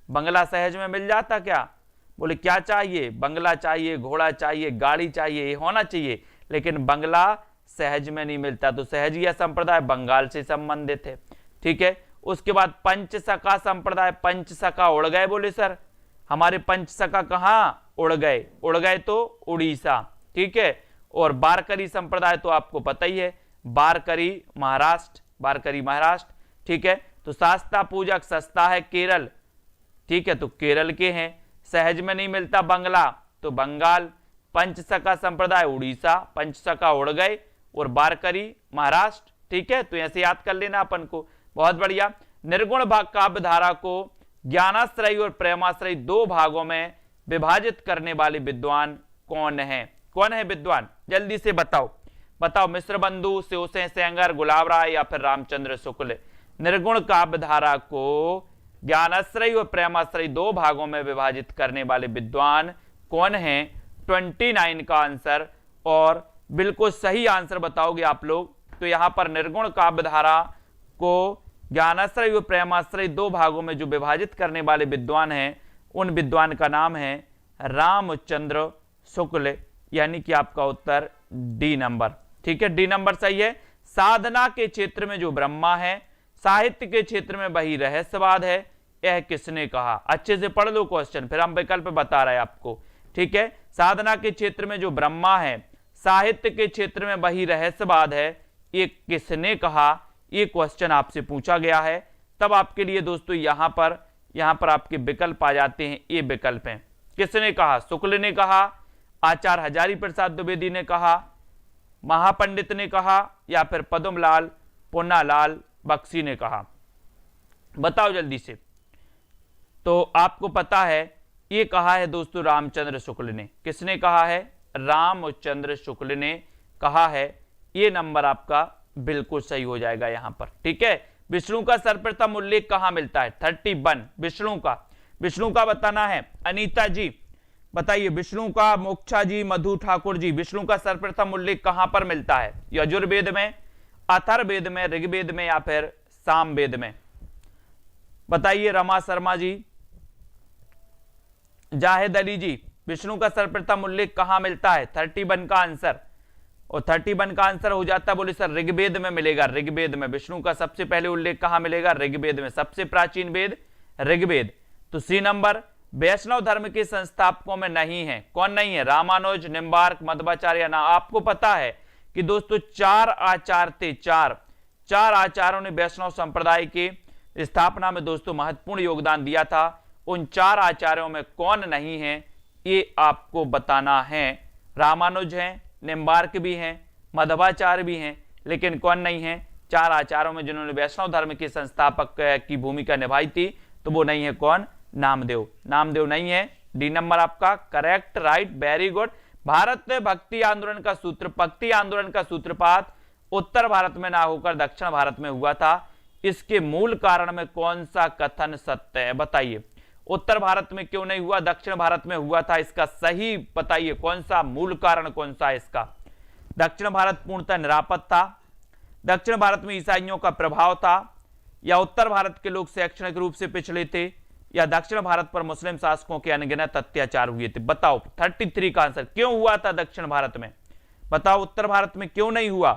बंगला सहज में मिल जाता क्या? बोले क्या चाहिए? बंगला चाहिए, घोड़ा चाहिए, गाड़ी चाहिए, ये होना चाहिए, लेकिन बंगला सहज में नहीं मिलता। तो सहजिया संप्रदाय बंगाल से संबंधित है, ठीक है। उसके बाद पंचसखा संप्रदाय, पंचसखा उड़ गए, बोले सर हमारे पंचसखा कहां उड़ गए? उड़ गए तो उड़ीसा, ठीक है। और बारकरी संप्रदाय तो आपको पता ही है, बारकरी महाराष्ट्र, बारकरी महाराष्ट्र, ठीक है। तो शास्ता पूजक सस्ता है केरल, ठीक है, तो केरल के हैं। सहज में नहीं मिलता बंगला, तो बंगाल। पंचसखा संप्रदाय उड़ीसा, पंचसखा उड़ गए, और बारकरी महाराष्ट्र, ठीक है। तो ऐसे याद कर लेना अपन को, बहुत बढ़िया। निर्गुण काव्य धारा को ज्ञानाश्रयी और प्रेमाश्रयी 2 भागों में विभाजित करने वाले विद्वान कौन है? कौन है विद्वान? जल्दी से बताओ, बताओ। मिश्र बंधु, शिवसेन सेंगर, गुलाब राय या फिर रामचंद्र शुक्ल। निर्गुण काव्य धारा को ज्ञानाश्रयी और प्रेमाश्रयी 2 भागों में विभाजित करने वाले विद्वान कौन है? 29 का आंसर, और बिल्कुल सही आंसर बताओगे आप लोग। तो यहां पर निर्गुण काव्य धारा को ज्ञानाश्रयी और प्रेमाश्रयी 2 भागों में जो विभाजित करने वाले विद्वान हैं, उन विद्वान का नाम है रामचंद्र शुक्ल, यानी कि आपका उत्तर डी नंबर, ठीक है, डी नंबर सही है। साधना के क्षेत्र में जो ब्रह्मा है, साहित्य के क्षेत्र में वही रहस्यवाद है, यह किसने कहा? अच्छे से पढ़ लो क्वेश्चन, फिर हम विकल्प बता रहे हैं आपको, ठीक है। साधना के क्षेत्र में जो ब्रह्मा है, साहित्य के क्षेत्र में वही रहस्यवाद है, ये किसने कहा? ये क्वेश्चन आपसे पूछा गया है। तब आपके लिए दोस्तों यहां पर आपके विकल्प आ जाते हैं, ये विकल्प हैं। किसने कहा? शुक्ल ने कहा, आचार्य हजारी प्रसाद द्विवेदी ने कहा, महापंडित ने कहा, या फिर पद्मलाल पुन्नालाल बख्शी ने कहा? बताओ जल्दी से। तो आपको पता है ये कहा है दोस्तों रामचंद्र शुक्ल ने। किसने कहा है? रामचंद्र शुक्ल ने कहा है। ये नंबर आपका बिल्कुल सही हो जाएगा यहां पर, ठीक है। विष्णु का सर्वप्रथम उल्लेख कहां मिलता है? 31 विष्णु का बताना है। अनीता जी बताइए, विष्णु का, मोक्षा जी, मधु ठाकुर जी, विष्णु का सर्वप्रथम उल्लेख कहां पर मिलता है? यजुर्वेद में, अथर्ववेद में, ऋग्वेद में या फिर सामवेद में? बताइए रमा शर्मा जी, जाहिद अली जी, विष्णु का सर्वप्रथम उल्लेख कहां मिलता है? 31 का आंसर। और 31 का आंसर हो जाता है, बोले सर ऋग्वेद में मिलेगा। ऋग्वेद में विष्णु का सबसे पहले उल्लेख कहां मिलेगा? ऋग्वेद में, सबसे प्राचीन वेद ऋग्वेद। तो सी नंबर वैष्णव धर्म के संस्थापकों में नहीं है। कौन नहीं है? रामानुज, निम्बार्क, मध्वाचार्य ना। आपको पता है कि दोस्तों 4 आचार्य थे, 4 आचार्यों ने वैष्णव संप्रदाय की स्थापना में दोस्तों महत्वपूर्ण योगदान दिया था। उन 4 आचार्यों में कौन नहीं है ये आपको बताना है। रामानुज हैं, निम्बार्क भी हैं, मध्वाचार्य भी हैं, लेकिन कौन नहीं है? 4 आचार्यों में जिन्होंने वैष्णव धर्म के संस्थापक की भूमिका निभाई थी, तो वो नहीं है कौन? नामदेव। नामदेव नहीं है। डी नंबर आपका correct, right, very good. Bharat में भक्ति आंदोलन का सूत्रपात उत्तर भारत में ना होकर दक्षिण भारत में हुआ था। इसके मूल कारण में कौन सा कथन सत्य है? बताइए। उत्तर भारत में क्यों नहीं हुआ, दक्षिण भारत में हुआ था? इसका सही बताइए, कौन सा मूल कारण कौन सा है इसका? दक्षिण भारत पूर्णतः निरापद था, दक्षिण भारत में ईसाइयों का प्रभाव था, या उत्तर भारत के लोग शैक्षणिक रूप से पिछड़े थे, या दक्षिण भारत पर मुस्लिम शासकों के अनगिनत अत्याचार हुए थे? बताओ। 33 का आंसर क्यों हुआ था दक्षिण भारत में? बताओ उत्तर भारत में क्यों नहीं हुआ?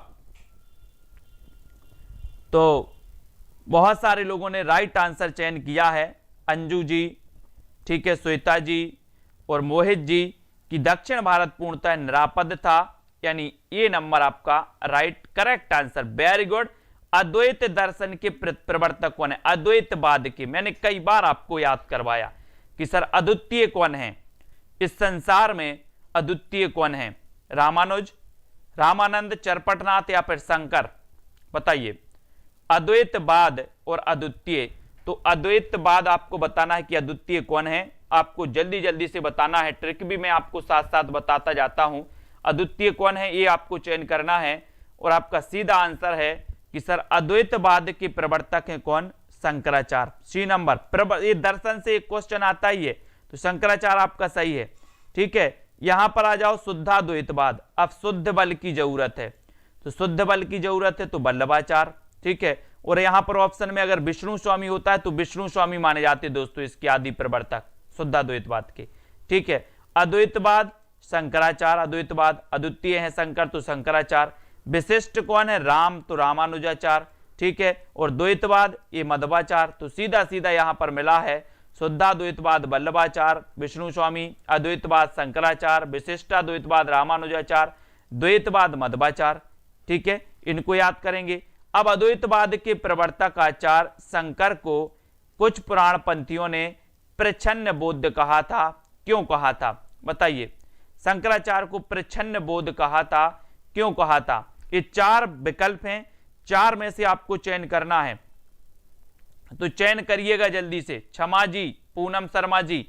तो बहुत सारे लोगों ने राइट आंसर चयन किया है। अंजू जी, ठीक है, श्वेता जी और मोहित जी, कि दक्षिण भारत पूर्णतः निरापद था, यानी ये नंबर आपका right correct answer. Very good. अद्वैत दर्शन के प्रवर्तक कौन है? अद्वैतवाद के। मैंने कई बार आपको याद करवाया कि सर अद्वितीय कौन है इस संसार में? अद्वितीय कौन है? रामानुज, रामानंद, चरपटनाथ या फिर शंकर? बताइए। अद्वैतवाद और अद्वितीय, तो अद्वैतवाद आपको बताना है कि अद्वितीय कौन है, आपको जल्दी जल्दी से बताना है। ट्रिक भी मैं आपको साथ साथ बताता जाता हूं। अद्वितीय कौन है ये आपको चयन करना है, और आपका सीधा आंसर है कि सर अद्वैतवाद के प्रवर्तक हैं कौन? शंकराचार्य। C number. ये दर्शन से एक क्वेश्चन आता ही है, तो शंकराचार्य आपका सही है। ठीक है, यहां पर आ जाओ शुद्धाद्वैतवाद। अब शुद्ध बल की जरूरत है, तो शुद्ध बल की जरूरत है तो वल्लभाचार्य। ठीक है, और यहां पर ऑप्शन में अगर विष्णु स्वामी होता है तो विष्णु स्वामी माने जाते दोस्तों इसके आदि प्रवर्तक शुद्धाद्वैतवाद के। ठीक है, अद्वैतवाद शंकराचार्य, अद्वैतवाद अद्वितीय है शंकर तो शंकराचार्य, विशिष्ट कौन है? राम तो रामानुजाचार्य। ठीक है, और द्वैतवाद ये मध्वाचार्य। तो सीधा सीधा यहां पर मिला है शुद्धाद्वैतवाद वल्लभाचार्य, विष्णु स्वामी, अद्वैतवाद शंकराचार्य, विशिष्टाद्वैतवाद रामानुजाचार्य, द्वैतवाद मध्वाचार्य। ठीक है, इनको याद करेंगे। अब अद्वैतवाद के प्रवर्तक आचार्य शंकर को कुछ पुराण पंथियों ने प्रच्छन्न बोध कहा था। क्यों कहा था? बताइए। शंकराचार्य को प्रच्छन्न बोध कहा था, क्यों कहा था? ये 4 विकल्प हैं, 4 में से आपको चयन करना है, तो चयन करिएगा जल्दी से। क्षमा जी, पूनम शर्मा जी,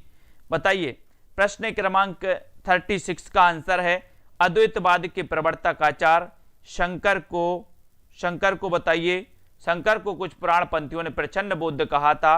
बताइए। प्रश्न क्रमांक 36 का आंसर है अद्वैतवाद के प्रवर्तक आचार्य शंकर को बताइए। शंकर को कुछ पुराण पंथियों ने प्रच्छन्न बोध कहा था,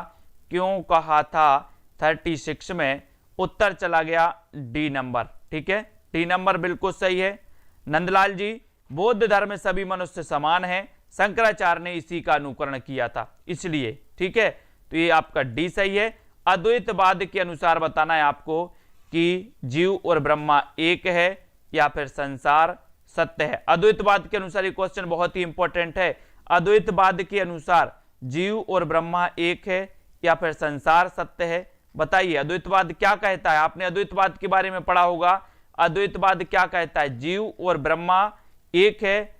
क्यों कहा था? 36 में उत्तर चला गया डी नंबर। ठीक है, डी नंबर बिल्कुल सही है। नंदलाल जी, बौद्ध धर्म में सभी मनुष्य समान हैं, शंकराचार्य ने इसी का अनुकरण किया था इसलिए। ठीक है, तो ये आपका डी सही है। अद्वैतवाद के अनुसार बताना है आपको कि जीव और ब्रह्मा एक है या फिर संसार सत्य है। अद्वैतवाद के अनुसार ये क्वेश्चन बहुत ही इंपॉर्टेंट है। अद्वैतवाद के अनुसार जीव और ब्रह्मा एक है या फिर संसार सत्य है? बताइए अद्वैतवाद क्या कहता है? आपने अद्वैतवाद के बारे में पढ़ा होगा। अद्वैतवाद क्या कहता है? जीव और ब्रह्मा एक है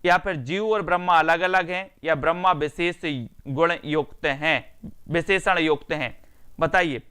या फिर जीव और ब्रह्मा अलग अलग हैं, या ब्रह्मा विशेष गुण युक्त हैं, विशेषण युक्त हैं? बताइए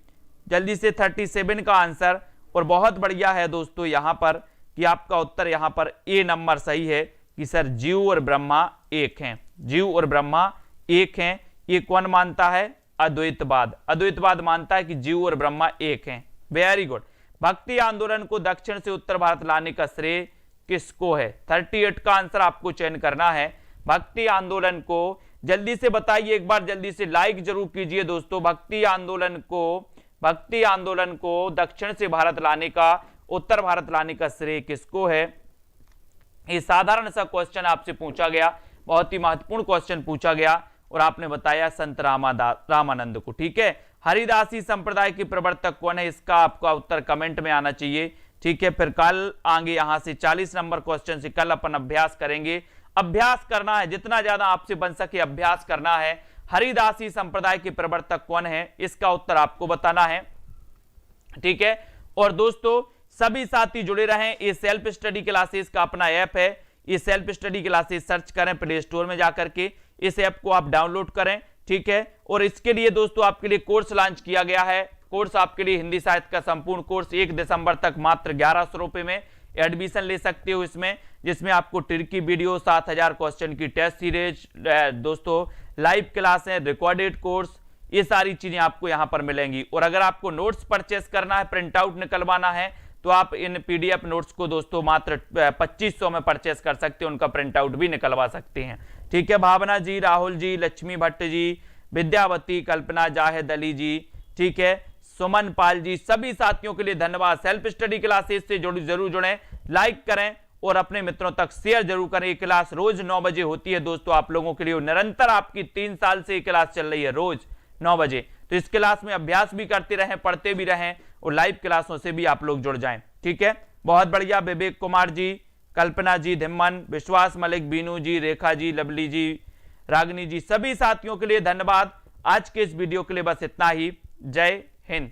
जल्दी से। 37 का आंसर, और बहुत बढ़िया है दोस्तों यहां पर कि आपका उत्तर यहां पर ए नंबर सही है कि सर जीव और ब्रह्मा एक हैं। जीव और ब्रह्मा एक हैं, ये कौन मानता है? अद्वैतवाद। अद्वैतवाद मानता है कि जीव और ब्रह्मा एक हैं। Very good. भक्ति आंदोलन को दक्षिण से उत्तर भारत लाने का श्रेय किसको है? 38 का आंसर आपको चयन करना है। भक्ति आंदोलन को जल्दी से बताइए, एक बार जल्दी से लाइक जरूर कीजिए दोस्तों। भक्ति आंदोलन को दक्षिण से भारत लाने का, उत्तर भारत लाने का श्रेय किसको है? ये साधारण सा क्वेश्चन आपसे पूछा गया, बहुत ही महत्वपूर्ण क्वेश्चन पूछा गया, और आपने बताया संत रामानंद को। ठीक है, हरिदासी संप्रदाय के प्रवर्तक कौन है? इसका आपका उत्तर कमेंट में आना चाहिए ठीक है। फिर कल आगे यहां से 40 नंबर क्वेश्चन से कल अपन अभ्यास करेंगे। अभ्यास करना है, जितना ज्यादा आपसे बन सके अभ्यास करना है। हरिदासी संप्रदाय के प्रवर्तक कौन है, इसका उत्तर आपको बताना है, ठीक है। और दोस्तों सभी साथी जुड़े रहें। ये सेल्फ स्टडी क्लासेस का अपना ऐप है, ये सेल्फ स्टडी क्लासेस सर्च करें प्ले स्टोर में जाकर के, इस ऐप को आप डाउनलोड करें, ठीक है। और इसके लिए दोस्तों आपके लिए कोर्स लॉन्च किया गया है। कोर्स आपके लिए हिंदी साहित्य का संपूर्ण कोर्स 1 दिसंबर तक मात्र 1100 रुपए में एडमिशन ले सकते हो इसमें, जिसमें आपको ट्रिकी वीडियो, 7000 क्वेश्चन की टेस्ट सीरीज, दोस्तों लाइव क्लास है, रिकॉर्डेड कोर्स, ये सारी चीजें आपको यहां पर मिलेंगी। और अगर आपको नोट्स परचेस करना है, प्रिंट आउट निकलवाना है, तो आप इन पीडीएफ नोट्स को दोस्तों मात्र 2500 में परचेस कर सकते हैं, उनका प्रिंट आउट भी निकलवा सकते हैं, ठीक है। भावना जी, राहुल जी, लक्ष्मी भट्ट जी, विद्यावती, कल्पना, जाहिद अली जी, ठीक है, सुमन पाल जी, सभी साथियों के लिए धन्यवाद। सेल्फ स्टडी क्लासेस से जरूर जुड़ें, लाइक करें और अपने मित्रों तक शेयर जरूर करें। ये क्लास रोज 9 बजे होती है दोस्तों आप लोगों के लिए, निरंतर आपकी 3 साल से ये क्लास चल रही है रोज 9 बजे। तो इस क्लास में अभ्यास भी करते रहें, पढ़ते भी रहें और लाइव क्लासों से भी आप लोग जुड़ जाएं, ठीक है। बहुत बढ़िया। विवेक कुमार जी, कल्पना जी, धिम्मन, विश्वास मलिक, बीनू जी, रेखा जी, लवली जी, रागनी जी, सभी साथियों के लिए धन्यवाद। आज के इस वीडियो के लिए बस इतना ही। जय हिंद।